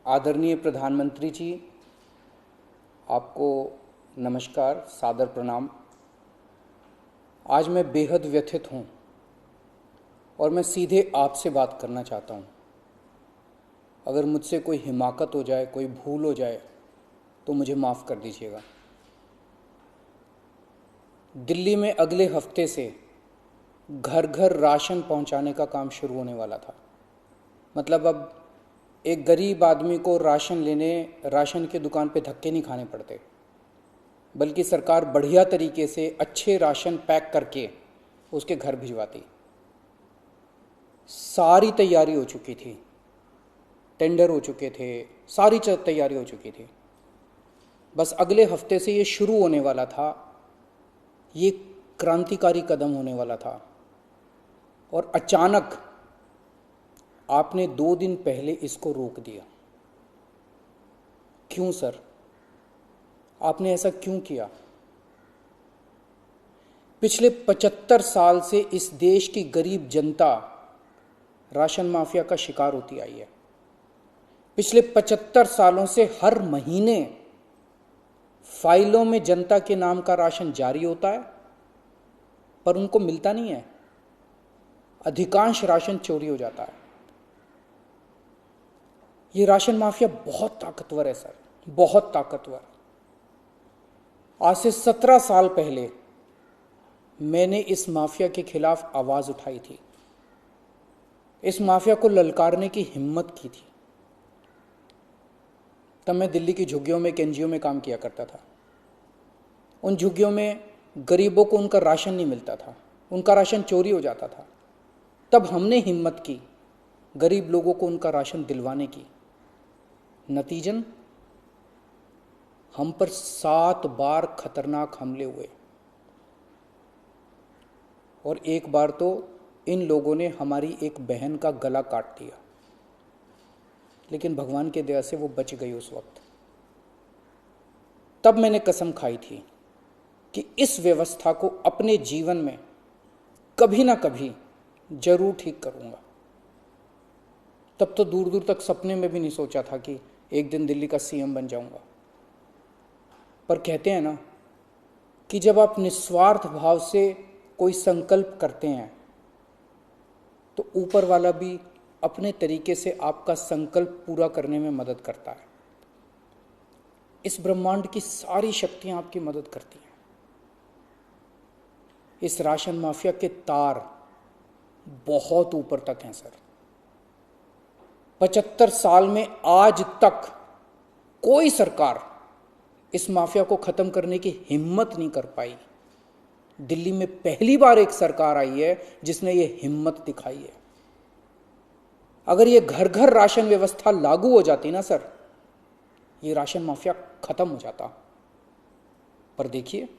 आदरणीय प्रधानमंत्री जी, आपको नमस्कार, सादर प्रणाम। आज मैं बेहद व्यथित हूँ और मैं सीधे आपसे बात करना चाहता हूँ। अगर मुझसे कोई हिमाकत हो जाए, कोई भूल हो जाए तो मुझे माफ़ कर दीजिएगा। दिल्ली में अगले हफ्ते से घर घर राशन पहुँचाने का काम शुरू होने वाला था। मतलब अब एक गरीब आदमी को राशन की दुकान पे धक्के नहीं खाने पड़ते, बल्कि सरकार बढ़िया तरीके से अच्छे राशन पैक करके उसके घर भिजवाती। सारी तैयारी हो चुकी थी, टेंडर हो चुके थे, सारी तैयारी हो चुकी थी। बस अगले हफ्ते से ये शुरू होने वाला था। ये क्रांतिकारी कदम होने वाला था और अचानक आपने 2 दिन पहले इसको रोक दिया। क्यों सर? आपने ऐसा क्यों किया? पिछले 75 साल से इस देश की गरीब जनता राशन माफिया का शिकार होती आई है। पिछले 75 सालों से हर महीने फाइलों में जनता के नाम का राशन जारी होता है, पर उनको मिलता नहीं है। अधिकांश राशन चोरी हो जाता है। ये राशन माफिया बहुत ताकतवर है सर, बहुत ताकतवर। आज से 17 साल पहले मैंने इस माफिया के खिलाफ आवाज उठाई थी, इस माफिया को ललकारने की हिम्मत की थी। तब मैं दिल्ली की झुग्गियों में, एनजीओ में काम किया करता था। उन झुग्गियों में गरीबों को उनका राशन नहीं मिलता था, उनका राशन चोरी हो जाता था। तब हमने हिम्मत की गरीब लोगों को उनका राशन दिलवाने की। नतीजन हम पर 7 बार खतरनाक हमले हुए और एक बार तो इन लोगों ने हमारी एक बहन का गला काट दिया, लेकिन भगवान के दया से वो बच गई उस वक्त। तब मैंने कसम खाई थी कि इस व्यवस्था को अपने जीवन में कभी ना कभी जरूर ठीक करूंगा। तब तो दूर दूर तक सपने में भी नहीं सोचा था कि एक दिन दिल्ली का सीएम बन जाऊंगा। पर कहते हैं ना कि जब आप निस्वार्थ भाव से कोई संकल्प करते हैं तो ऊपर वाला भी अपने तरीके से आपका संकल्प पूरा करने में मदद करता है। इस ब्रह्मांड की सारी शक्तियां आपकी मदद करती हैं। इस राशन माफिया के तार बहुत ऊपर तक हैं सर। 75 साल में आज तक कोई सरकार इस माफिया को खत्म करने की हिम्मत नहीं कर पाई। दिल्ली में पहली बार एक सरकार आई है जिसने ये हिम्मत दिखाई है। अगर ये घर घर राशन व्यवस्था लागू हो जाती ना सर, ये राशन माफिया खत्म हो जाता। पर देखिए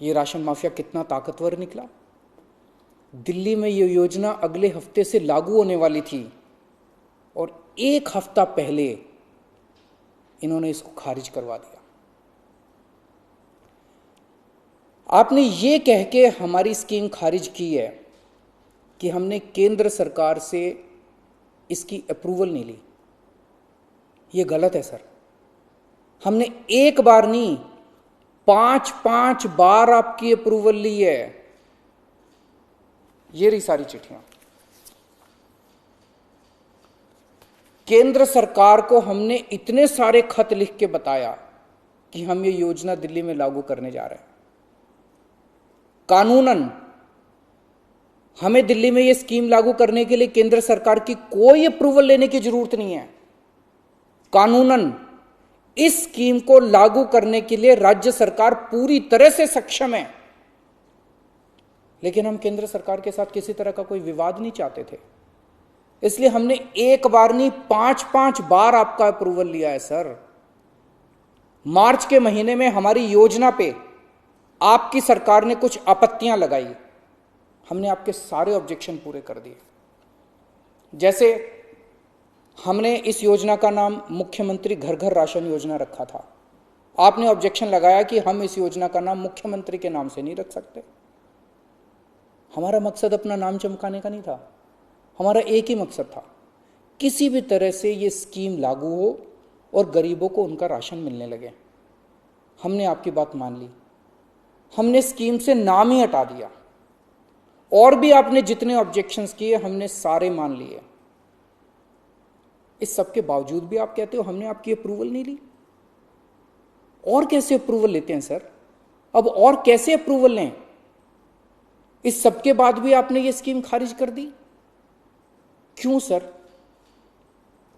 ये राशन माफिया कितना ताकतवर निकला। दिल्ली में ये योजना अगले हफ्ते से लागू होने वाली थी और 1 हफ्ता पहले इन्होंने इसको खारिज करवा दिया। आपने ये कह के हमारी स्कीम खारिज की है कि हमने केंद्र सरकार से इसकी अप्रूवल नहीं ली। ये गलत है सर। हमने एक बार नहीं, 5 बार आपकी अप्रूवल ली है। ये रही सारी चिट्ठियां। केंद्र सरकार को हमने इतने सारे खत लिख के बताया कि हम ये योजना दिल्ली में लागू करने जा रहे हैं। कानूनन हमें दिल्ली में ये स्कीम लागू करने के लिए केंद्र सरकार की कोई अप्रूवल लेने की जरूरत नहीं है। कानूनन इस स्कीम को लागू करने के लिए राज्य सरकार पूरी तरह से सक्षम है। लेकिन हम केंद्र सरकार के साथ किसी तरह का कोई विवाद नहीं चाहते थे, इसलिए हमने एक बार नहीं 5 बार आपका अप्रूवल लिया है सर। मार्च के महीने में हमारी योजना पे आपकी सरकार ने कुछ आपत्तियां लगाई, हमने आपके सारे ऑब्जेक्शन पूरे कर दिए। जैसे हमने इस योजना का नाम मुख्यमंत्री घर घर राशन योजना रखा था। आपने ऑब्जेक्शन लगाया कि हम इस योजना का नाम मुख्यमंत्री के नाम से नहीं रख सकते। हमारा मकसद अपना नाम चमकाने का नहीं था, हमारा एक ही मकसद था किसी भी तरह से ये स्कीम लागू हो और गरीबों को उनका राशन मिलने लगे। हमने आपकी बात मान ली, हमने स्कीम से नाम ही हटा दिया, और भी आपने जितने ऑब्जेक्शंस किए हमने सारे मान लिए। इस सब के बावजूद भी आप कहते हो हमने आपकी अप्रूवल नहीं ली। और कैसे अप्रूवल लेते हैं सर? अब और कैसे अप्रूवल लें? इस सब के बाद भी आपने ये स्कीम खारिज कर दी, क्यों सर?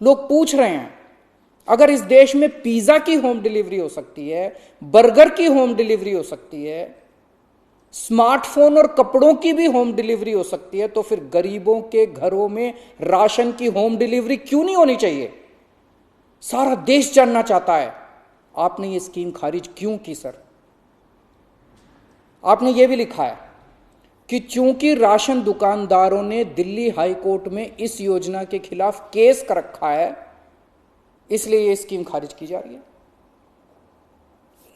लोग पूछ रहे हैं, अगर इस देश में पिज्जा की होम डिलीवरी हो सकती है, बर्गर की होम डिलीवरी हो सकती है, स्मार्टफोन और कपड़ों की भी होम डिलीवरी हो सकती है, तो फिर गरीबों के घरों में राशन की होम डिलीवरी क्यों नहीं होनी चाहिए? सारा देश जानना चाहता है आपने ये स्कीम खारिज क्यों की सर? आपने ये भी लिखा है कि चूंकि राशन दुकानदारों ने दिल्ली हाई कोर्ट में इस योजना के खिलाफ केस कर रखा है, इसलिए ये स्कीम खारिज की जा रही है।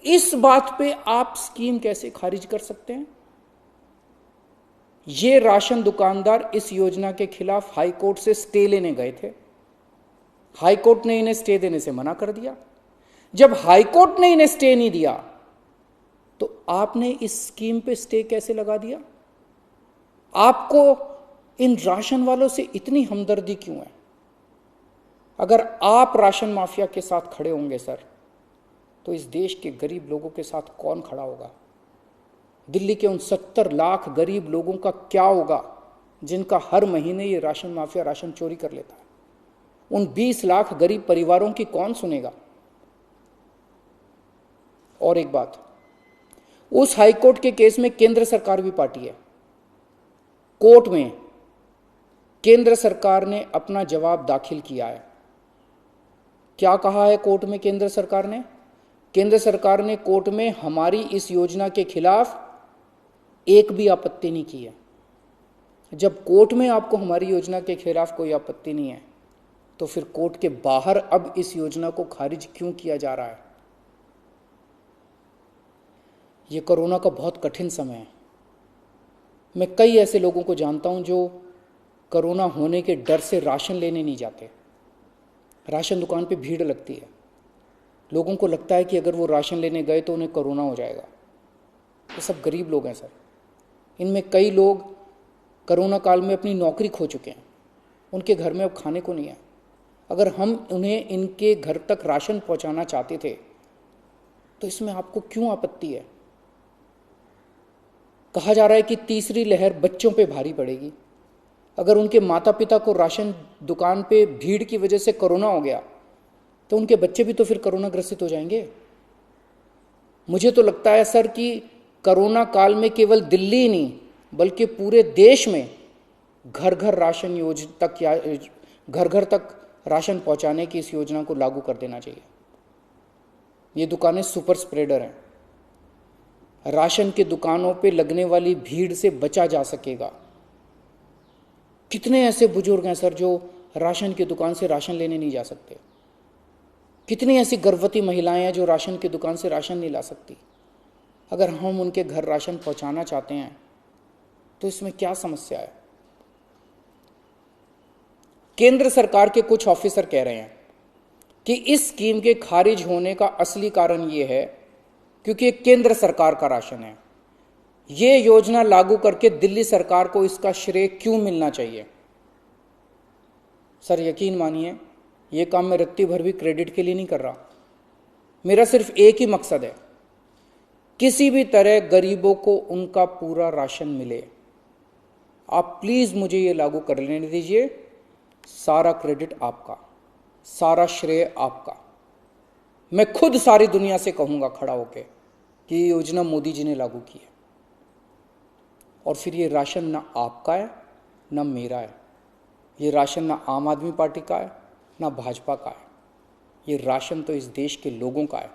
इस बात पे आप स्कीम कैसे खारिज कर सकते हैं? ये राशन दुकानदार इस योजना के खिलाफ हाई कोर्ट से स्टे लेने गए थे, हाई कोर्ट ने इन्हें स्टे देने से मना कर दिया। जब हाई कोर्ट ने इन्हें स्टे नहीं दिया तो आपने इस स्कीम पे स्टे कैसे लगा दिया? आपको इन राशन वालों से इतनी हमदर्दी क्यों है? अगर आप राशन माफिया के साथ खड़े होंगे सर, तो इस देश के गरीब लोगों के साथ कौन खड़ा होगा? दिल्ली के उन 70 लाख गरीब लोगों का क्या होगा जिनका हर महीने ये राशन माफिया राशन चोरी कर लेता है? उन 20 लाख गरीब परिवारों की कौन सुनेगा? और एक बात, उस हाईकोर्ट के केस में केंद्र सरकार भी पार्टी है। कोर्ट में केंद्र सरकार ने अपना जवाब दाखिल किया है। क्या कहा है कोर्ट में केंद्र सरकार ने? केंद्र सरकार ने कोर्ट में हमारी इस योजना के खिलाफ एक भी आपत्ति नहीं की है। जब कोर्ट में आपको हमारी योजना के खिलाफ कोई आपत्ति नहीं है, तो फिर कोर्ट के बाहर अब इस योजना को खारिज क्यों किया जा रहा है? ये कोरोना का बहुत कठिन समय है। मैं कई ऐसे लोगों को जानता हूं जो कोरोना होने के डर से राशन लेने नहीं जाते। राशन दुकान पे भीड़ लगती है, लोगों को लगता है कि अगर वो राशन लेने गए तो उन्हें कोरोना हो जाएगा। ये सब गरीब लोग हैं सर। इनमें कई लोग कोरोना काल में अपनी नौकरी खो चुके हैं, उनके घर में अब खाने को नहीं है। अगर हम उन्हें इनके घर तक राशन पहुंचाना चाहते थे तो इसमें आपको क्यों आपत्ति है? कहा जा रहा है कि तीसरी लहर बच्चों पे भारी पड़ेगी। अगर उनके माता पिता को राशन दुकान पे भीड़ की वजह से कोरोना हो गया तो उनके बच्चे भी तो फिर कोरोना ग्रसित हो जाएंगे। मुझे तो लगता है सर कि कोरोना काल में केवल दिल्ली ही नहीं बल्कि पूरे देश में घर घर राशन योजना तक या घर घर तक राशन पहुंचाने की इस योजना को लागू कर देना चाहिए। ये दुकानें सुपर स्प्रेडर हैं। राशन की दुकानों पे लगने वाली भीड़ से बचा जा सकेगा। कितने ऐसे बुजुर्ग हैं सर जो राशन की दुकान से राशन लेने नहीं जा सकते? कितनी ऐसी गर्भवती महिलाएं हैं जो राशन की दुकान से राशन नहीं ला सकती? अगर हम उनके घर राशन पहुंचाना चाहते हैं तो इसमें क्या समस्या है? केंद्र सरकार के कुछ ऑफिसर कह रहे हैं कि इस स्कीम के खारिज होने का असली कारण यह है क्योंकि केंद्र सरकार का राशन है। ये योजना लागू करके दिल्ली सरकार को इसका श्रेय क्यों मिलना चाहिए? सर यकीन मानिए, ये काम मैं रत्ती भर भी क्रेडिट के लिए नहीं कर रहा। मेरा सिर्फ एक ही मकसद है, किसी भी तरह गरीबों को उनका पूरा राशन मिले। आप प्लीज मुझे ये लागू कर लेने दीजिए। सारा क्रेडिट आपका, सारा श्रेय आपका। मैं खुद सारी दुनिया से कहूंगा खड़ा होकर कि ये योजना मोदी जी ने लागू की है। और फिर ये राशन ना आपका है ना मेरा है। ये राशन ना आम आदमी पार्टी का है ना भाजपा का है। ये राशन तो इस देश के लोगों का है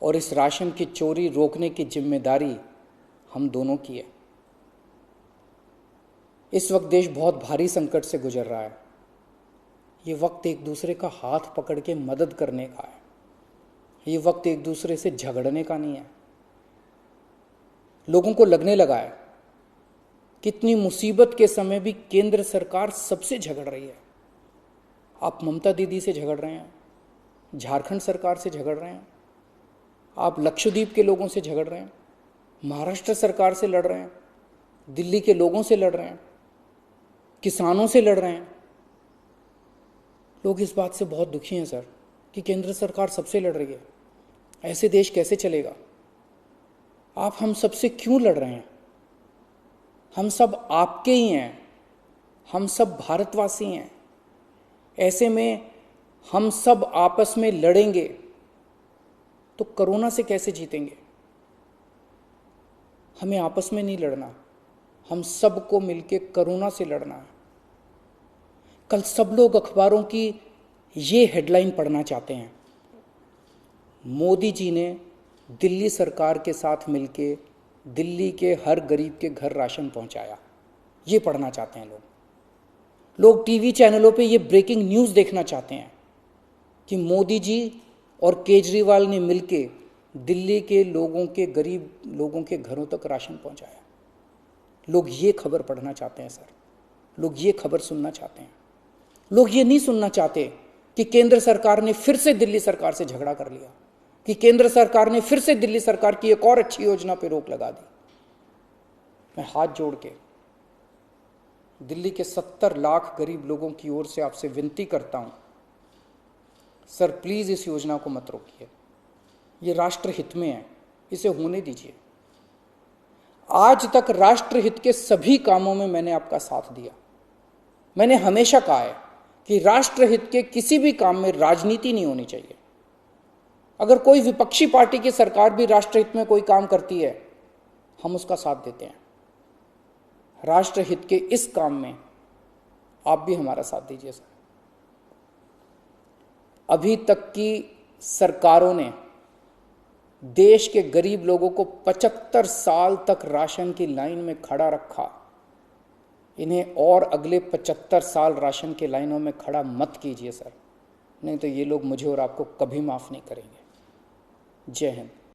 और इस राशन की चोरी रोकने की जिम्मेदारी हम दोनों की है। इस वक्त देश बहुत भारी संकट से गुजर रहा है। ये वक्त एक दूसरे का हाथ पकड़ के मदद करने का है। ये वक्त एक दूसरे से झगड़ने का नहीं है। लोगों को लगने लगा है कितनी मुसीबत के समय भी केंद्र सरकार सबसे झगड़ रही है। आप ममता दीदी से झगड़ रहे हैं, झारखंड सरकार से झगड़ रहे हैं, आप लक्षद्वीप के लोगों से झगड़ रहे हैं, महाराष्ट्र सरकार से लड़ रहे हैं, दिल्ली के लोगों से लड़ रहे हैं, किसानों से लड़ रहे हैं। लोग इस बात से बहुत दुखी हैं सर कि केंद्र सरकार सबसे लड़ रही है। ऐसे देश कैसे चलेगा? आप हम सबसे क्यों लड़ रहे हैं? हम सब आपके ही हैं, हम सब भारतवासी हैं। ऐसे में हम सब आपस में लड़ेंगे तो कोरोना से कैसे जीतेंगे? हमें आपस में नहीं लड़ना, हम सबको मिलके कोरोना से लड़ना है। कल सब लोग अखबारों की ये हेडलाइन पढ़ना चाहते हैं, मोदी जी ने दिल्ली सरकार के साथ मिलके दिल्ली के हर गरीब के घर राशन पहुंचाया। ये पढ़ना चाहते हैं लोग टीवी चैनलों पे ये ब्रेकिंग न्यूज़ देखना चाहते हैं कि मोदी जी और केजरीवाल ने मिलके दिल्ली के लोगों के, गरीब लोगों के घरों तक राशन पहुंचाया। लोग ये खबर पढ़ना चाहते हैं सर, लोग ये खबर सुनना चाहते हैं। लोग ये नहीं सुनना चाहते कि केंद्र सरकार ने फिर से दिल्ली सरकार से झगड़ा कर लिया, कि केंद्र सरकार ने फिर से दिल्ली सरकार की एक और अच्छी योजना पर रोक लगा दी। मैं हाथ जोड़ के दिल्ली के 70 लाख गरीब लोगों की ओर से आपसे विनती करता हूं, सर प्लीज इस योजना को मत रोकिए, ये राष्ट्रहित में है, इसे होने दीजिए। आज तक राष्ट्रहित के सभी कामों में मैंने आपका साथ दिया। मैंने हमेशा कहा है कि राष्ट्रहित के किसी भी काम में राजनीति नहीं होनी चाहिए। अगर कोई विपक्षी पार्टी की सरकार भी राष्ट्रहित में कोई काम करती है, हम उसका साथ देते हैं। राष्ट्रहित के इस काम में आप भी हमारा साथ दीजिए सर। अभी तक की सरकारों ने देश के गरीब लोगों को 75 साल तक राशन की लाइन में खड़ा रखा। इन्हें और अगले 75 साल राशन की लाइनों में खड़ा मत कीजिए सर, नहीं तो ये लोग मुझे और आपको कभी माफ नहीं करेंगे। जय हिंद।